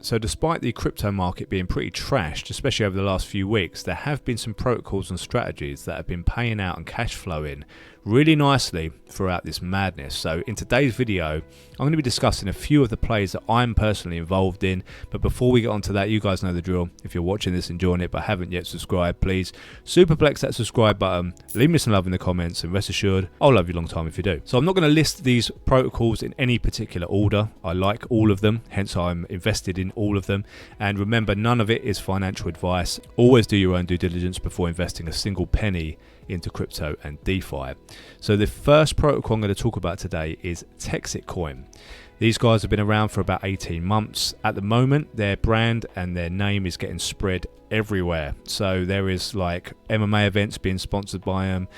So despite the crypto market being pretty trashed, especially over the last few weeks, there have been some protocols and strategies that have been paying out and cash flowing really nicely throughout this madness. So in today's video, I'm going to be discussing a few of the plays that I'm personally involved in. But before we get onto that, you guys know the drill. If you're watching this, enjoying it, but haven't yet subscribed, please superplex that subscribe button, leave me some love in the comments, and rest assured, I'll love you a long time if you do. So I'm not going to list these protocols in any particular order. I like all of them, hence I'm invested in all of them. And remember, none of it is financial advice. Always do your own due diligence before investing a single penny into crypto and DeFi. So the first protocol I'm going to talk about today is Texitcoin. These guys have been around for about 18 months. At the moment, their brand and their name is getting spread everywhere. So there is like MMA events being sponsored by them.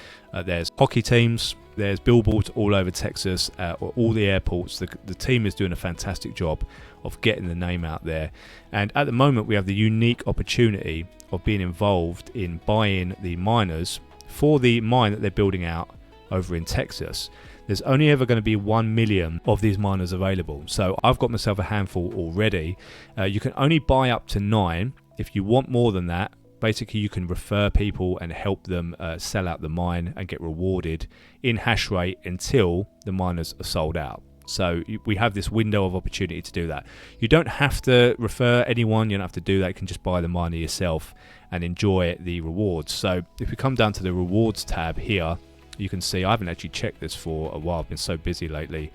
There's hockey teams. There's billboards all over Texas, all the airports. The team is doing a fantastic job of getting the name out there. And at the moment, we have the unique opportunity of being involved in buying the miners for the mine that they're building out over in Texas. There's only ever going to be 1 million of these miners available. So I've got myself a handful already. You can only buy up to 9. If you want more than that, basically you can refer people and help them sell out the mine and get rewarded in hash rate until the miners are sold out. So we have this window of opportunity to do that. You don't have to refer anyone, you don't have to do that. You can just buy the miner yourself and enjoy the rewards. So if we come down to the rewards tab here, you can see I haven't actually checked this for a while. I've been so busy lately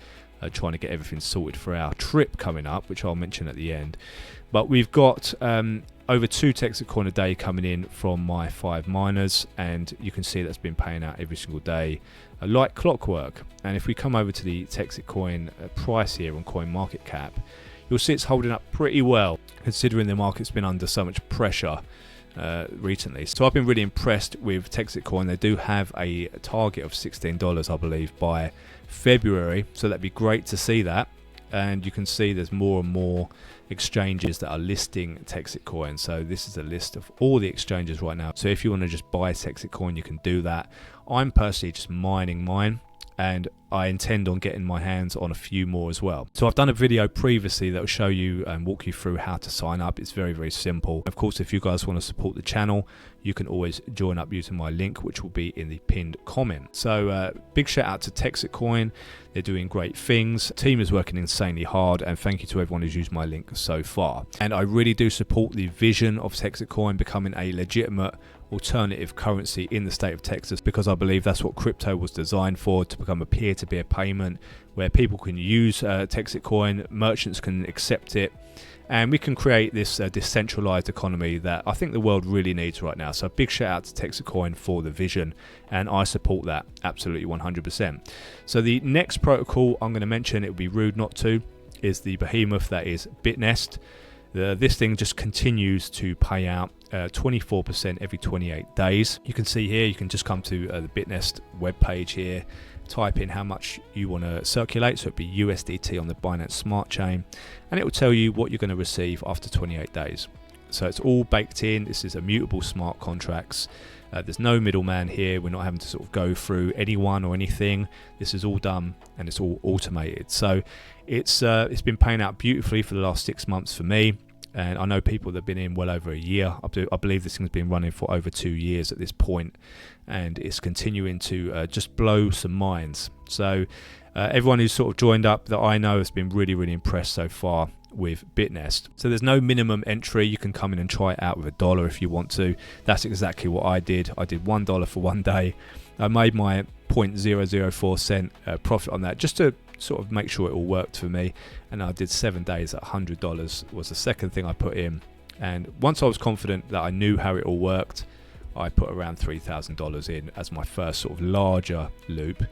trying to get everything sorted for our trip coming up, which I'll mention at the end. But we've got over 2 Texitcoin a day coming in from my 5 miners, and you can see that's been paying out every single day like clockwork. And if we come over to the Texitcoin price here on CoinMarketCap, you'll see it's holding up pretty well considering the market's been under so much pressure recently. So I've been really impressed with Texitcoin. They do have a target of $16, I believe, by February, so that'd be great to see that. And you can see there's more and more exchanges that are listing Texitcoin. So this is a list of all the exchanges right now. So if you want to just buy Texitcoin, you can do that. I'm personally just mining mine, and I intend on getting my hands on a few more as well. So I've done a video previously that will show you and walk you through how to sign up. It's very, very simple. Of course, if you guys want to support the channel, you can always join up using my link, which will be in the pinned comment. So big shout out to Texitcoin. They're doing great things. The team is working insanely hard, and thank you to everyone who's used my link so far. And I really do support the vision of Texitcoin becoming a legitimate alternative currency in the state of Texas, because I believe that's what crypto was designed for, to become a peer-to-peer payment where people can use Texitcoin, merchants can accept it, and we can create this decentralized economy that I think the world really needs right now. So big shout out to Texitcoin for the vision, and I support that absolutely 100%. So the next protocol I'm going to mention, it would be rude not to, is the behemoth that is BITNEST. This thing just continues to pay out 24% every 28 days. You can see here, you can just come to the BITNEST webpage here, type in how much you want to circulate, so it'd be USDT on the Binance Smart Chain, and it will tell you what you're going to receive after 28 days. So it's all baked in. This is immutable smart contracts. There's no middleman here. We're not having to sort of go through anyone or anything. This is all done and it's all automated. So it's been paying out beautifully for the last 6 months for me. And I know people that have been in well over a year. I believe this thing's been running for over 2 years at this point, and it's continuing to just blow some minds. So everyone who's sort of joined up that I know has been really, really impressed so far with BITNEST. So there's no minimum entry. You can come in and try it out with $1 if you want to. That's exactly what I did. I did $1 for 1 day. I made my 0.004 cent profit on that, just to sort of make sure it all worked for me. And I did 7 days at $100 was the second thing I put in. And once I was confident that I knew how it all worked, I put around $3,000 in as my first sort of larger loop,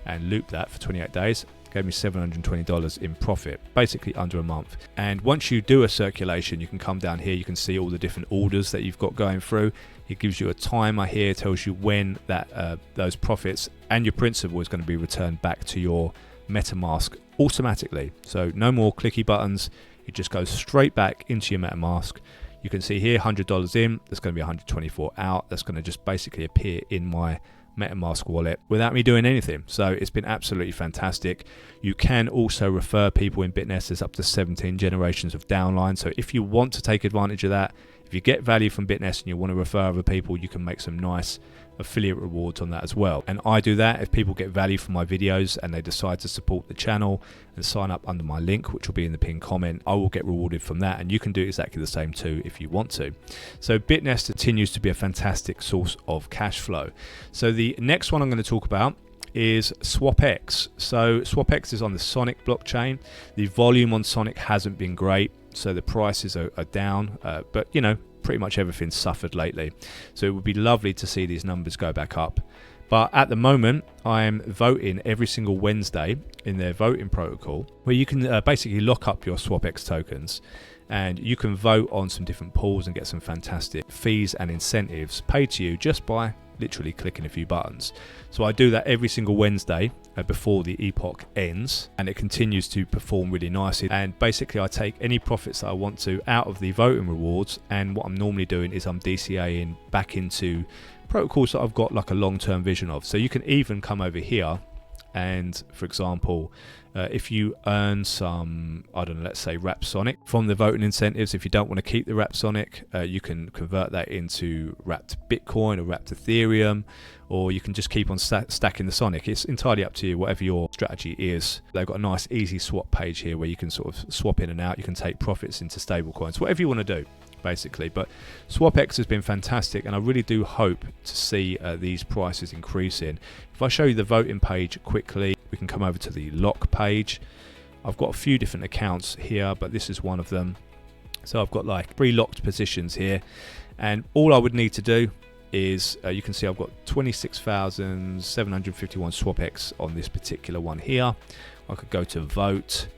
and looped that for 28 days. Gave me $720 in profit, basically under a month. And once you do a circulation, you can come down here, you can see all the different orders that you've got going through. It gives you a timer here, tells you when that those profits and your principal is going to be returned back to your MetaMask automatically. So no more clicky buttons, it just goes straight back into your MetaMask. You can see here $100 in, that's going to be 124 out. That's going to just basically appear in my MetaMask wallet without me doing anything. So it's been absolutely fantastic. You can also refer people in BITNEST. There's up to 17 generations of downline. So if you want to take advantage of that, if you get value from BITNEST and you want to refer other people, you can make some nice affiliate rewards on that as well. And I do that if people get value from my videos and they decide to support the channel and sign up under my link, which will be in the pinned comment. I will get rewarded from that, and you can do exactly the same too if you want to. So BITNEST continues to be a fantastic source of cash flow. So the next one I'm going to talk about is SwapX. So SwapX is on the Sonic blockchain. The volume on Sonic hasn't been great, so the prices are down, but you know, pretty much everything's suffered lately. So it would be lovely to see these numbers go back up. But at the moment, I'm voting every single Wednesday in their voting protocol, where you can basically lock up your SwapX tokens, and you can vote on some different pools and get some fantastic fees and incentives paid to you just by literally clicking a few buttons. So I do that every single Wednesday before the epoch ends, and it continues to perform really nicely. And basically I take any profits that I want to out of the voting rewards, and what I'm normally doing is I'm DCAing back into protocols that I've got like a long-term vision of. So you can even come over here and, for example, if you earn some, I don't know, let's say Wrapped Sonic from the voting incentives, if you don't want to keep the Wrapped Sonic, you can convert that into Wrapped Bitcoin or Wrapped Ethereum, or you can just keep on stacking the Sonic. It's entirely up to you, whatever your strategy is. They've got a nice easy swap page here where you can sort of swap in and out. You can take profits into stable coins, whatever you want to do, basically. But SwapX has been fantastic, and I really do hope to see these prices increasing. If I show you the voting page quickly, we can come over to the lock page. I've got a few different accounts here, but this is one of them. So I've got like 3 locked positions here, and all I would need to do is you can see I've got 26,751 SwapX on this particular one here. I could go to vote,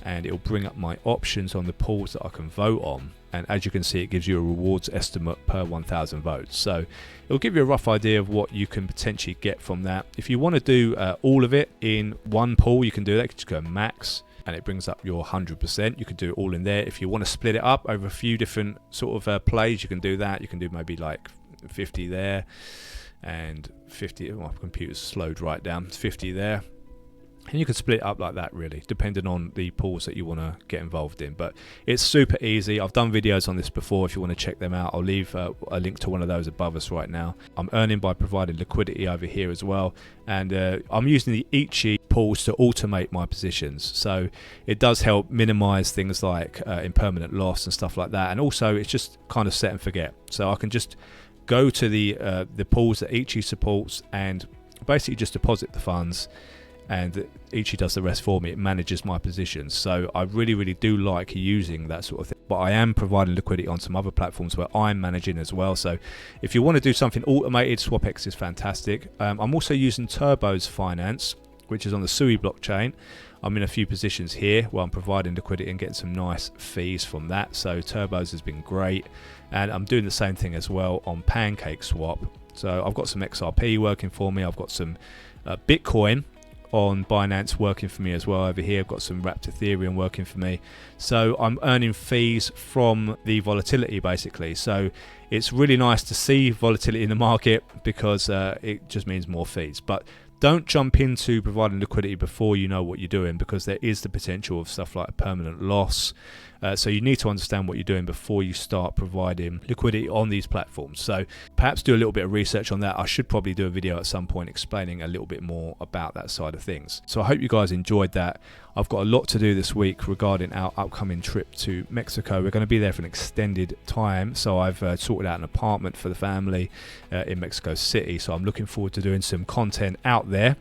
and it'll bring up my options on the pools that I can vote on. And as you can see, it gives you a rewards estimate per 1,000 votes. So it'll give you a rough idea of what you can potentially get from that. If you want to do all of it in one pool, you can do that. You can just go max, and it brings up your 100%. You can do it all in there. If you want to split it up over a few different sort of plays, you can do that. You can do maybe like 50 there and 50. My computer's slowed right down. 50 there. And you can split it up like that, really, depending on the pools that you want to get involved in. But it's super easy. I've done videos on this before. If you want to check them out, I'll leave a link to one of those above us right now. I'm earning by providing liquidity over here as well. And I'm using the ICHI pools to automate my positions. So it does help minimize things like impermanent loss and stuff like that. And also, it's just kind of set and forget. So I can just go to the pools that ICHI supports and basically just deposit the funds, and ICHI does the rest for me. It manages my positions. So I really do like using that sort of thing. But I am providing liquidity on some other platforms where I'm managing as well. So if you want to do something automated, SwapX is fantastic. I'm also using Turbo's Finance, which is on the SUI blockchain. I'm in a few positions here where I'm providing liquidity and getting some nice fees from that. So Turbo's has been great. And I'm doing the same thing as well on PancakeSwap. So I've got some XRP working for me. I've got some Bitcoin on Binance working for me as well over here. I've got some Wrapped Ethereum working for me. So I'm earning fees from the volatility, basically. So it's really nice to see volatility in the market, because it just means more fees. But don't jump into providing liquidity before you know what you're doing, because there is the potential of stuff like permanent loss. So you need to understand what you're doing before you start providing liquidity on these platforms. So perhaps do a little bit of research on that. I should probably do a video at some point explaining a little bit more about that side of things. So I hope you guys enjoyed that. I've got a lot to do this week regarding our upcoming trip to Mexico. We're going to be there for an extended time. So I've sorted out an apartment for the family in Mexico City. So I'm looking forward to doing some content out there.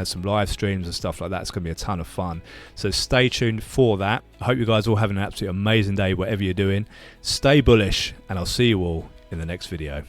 Some live streams and stuff like that. It's going to be a ton of fun. So stay tuned for that. I hope you guys all have an absolutely amazing day, whatever you're doing. Stay bullish, and I'll see you all in the next video.